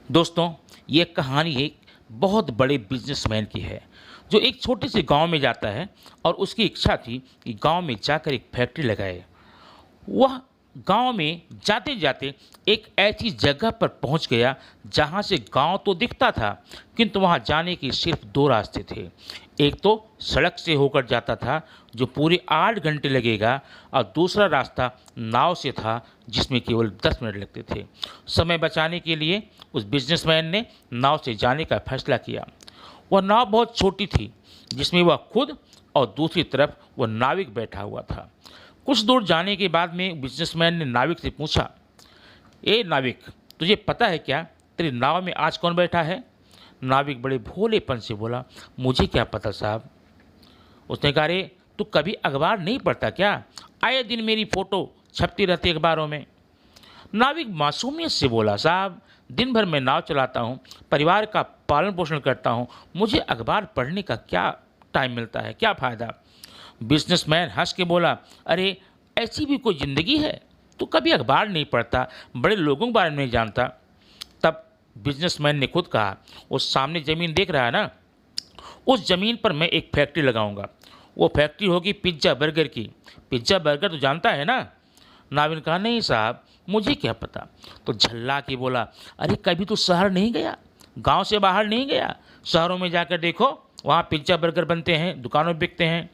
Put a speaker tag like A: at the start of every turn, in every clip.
A: दोस्तों, ये कहानी एक बहुत बड़े बिजनेसमैन की है जो एक छोटे से गांव में जाता है और उसकी इच्छा थी कि गांव में जाकर एक फैक्ट्री लगाए। वह गांव में जाते जाते एक ऐसी जगह पर पहुंच गया जहां से गांव तो दिखता था, किंतु वहां जाने के सिर्फ दो रास्ते थे। एक तो सड़क से होकर जाता था जो पूरे 8 घंटे लगेगा, और दूसरा रास्ता नाव से था जिसमें केवल 10 मिनट लगते थे। समय बचाने के लिए उस बिजनेसमैन ने नाव से जाने का फैसला किया। वह नाव बहुत छोटी थी जिसमें वह खुद और दूसरी तरफ वह नाविक बैठा हुआ था। कुछ दूर जाने के बाद में बिजनेसमैन ने नाविक से पूछा, ए नाविक, तुझे पता है क्या तेरी नाव में आज कौन बैठा है? नाविक बड़े भोलेपन से बोला, मुझे क्या पता साहब। उसने कहा, अरे तू कभी अखबार नहीं पढ़ता क्या? आए दिन मेरी फ़ोटो छपती रहती अखबारों में। नाविक मासूमियत से बोला, साहब दिन भर मैं नाव चलाता हूँ, परिवार का पालन पोषण करता हूँ, मुझे अखबार पढ़ने का क्या टाइम मिलता है, क्या फ़ायदा? बिजनेसमैन हंस के बोला, अरे ऐसी भी कोई ज़िंदगी है? तू कभी अखबार नहीं पढ़ता, बड़े लोगों के बारे में नहीं जानता। तब बिजनेसमैन ने खुद कहा, वो सामने ज़मीन देख रहा है ना, उस ज़मीन पर मैं एक फैक्ट्री लगाऊंगा। वो फैक्ट्री होगी पिज्ज़ा बर्गर की। पिज्ज़ा बर्गर तो जानता है ना? नाविन कहा, नहीं साहब, मुझे क्या पता। तो झल्ला के बोला, अरे कभी तो शहर नहीं गया, गांव से बाहर नहीं गया? शहरों में जाकर देखो, वहाँ पिज्ज़ा बर्गर बनते हैं, दुकानों में बिकते हैं।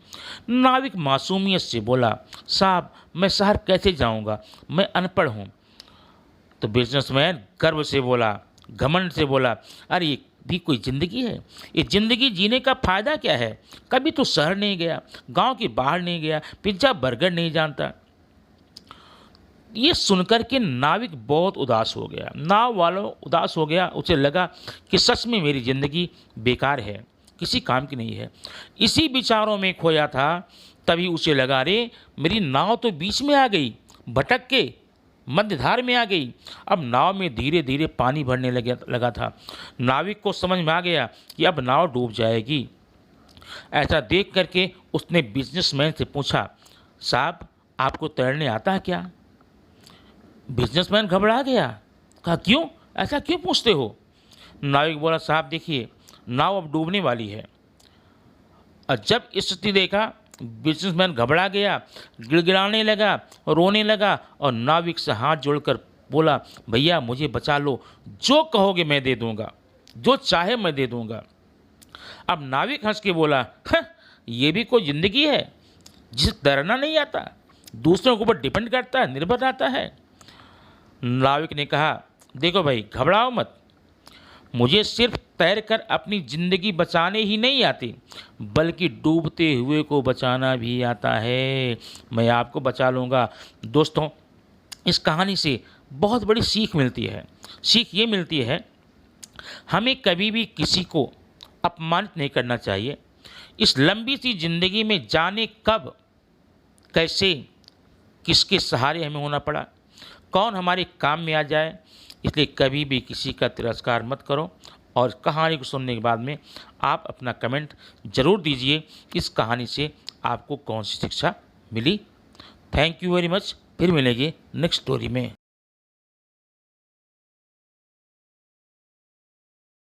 A: नाविक मासूमियत से बोला, साहब मैं शहर कैसे जाऊँगा, मैं अनपढ़ हूँ। तो बिजनेसमैन गर्व से बोला, घमंड से बोला, अरे ये भी कोई ज़िंदगी है? ये ज़िंदगी जीने का फ़ायदा क्या है? कभी तो शहर नहीं गया, गांव के बाहर नहीं गया, पिज्ज़ा बर्गर नहीं जानता। ये सुनकर के नाविक बहुत उदास हो गया। नाव वालों उदास हो गया, उसे लगा कि सच में मेरी ज़िंदगी बेकार है, किसी काम की नहीं है। इसी विचारों में खोया था, तभी उसे लगा, अरे मेरी नाव तो बीच में आ गई, भटक के मध्यधार में आ गई। अब नाव में धीरे धीरे पानी भरने लगा था। नाविक को समझ में आ गया कि अब नाव डूब जाएगी। ऐसा देख करके उसने बिजनेसमैन से पूछा, साहब आपको तैरने आता है क्या? बिजनेसमैन घबरा गया, कहा, क्यों, ऐसा क्यों पूछते हो? नाविक बोला, साहब देखिए, नाव अब डूबने वाली है। और जब स्थिति देखा, बिजनेसमैन घबरा गया, गिड़गिड़ाने लगा, रोने लगा और नाविक से हाथ जोड़कर बोला, भैया मुझे बचा लो, जो कहोगे मैं दे दूंगा, जो चाहे मैं दे दूंगा। अब नाविक हंस के बोला, ये भी कोई ज़िंदगी है जिसे तैरना नहीं आता, दूसरों के ऊपर डिपेंड करता है, निर्भर रहता है? नाविक ने कहा, देखो भाई घबराओ मत, मुझे सिर्फ तैर कर अपनी ज़िंदगी बचाने ही नहीं आती, बल्कि डूबते हुए को बचाना भी आता है। मैं आपको बचा लूँगा। दोस्तों, इस कहानी से बहुत बड़ी सीख मिलती है। सीख ये मिलती है, हमें कभी भी किसी को अपमानित नहीं करना चाहिए। इस लंबी सी ज़िंदगी में जाने कब, कैसे, किसके सहारे हमें होना पड़ा, कौन हमारे काम में आ जाए, इसलिए कभी भी किसी का तिरस्कार मत करो। और कहानी को सुनने के बाद में आप अपना कमेंट ज़रूर दीजिए कि इस कहानी से आपको कौन सी शिक्षा मिली। Thank you very much. फिर मिलेंगे नेक्स्ट स्टोरी में।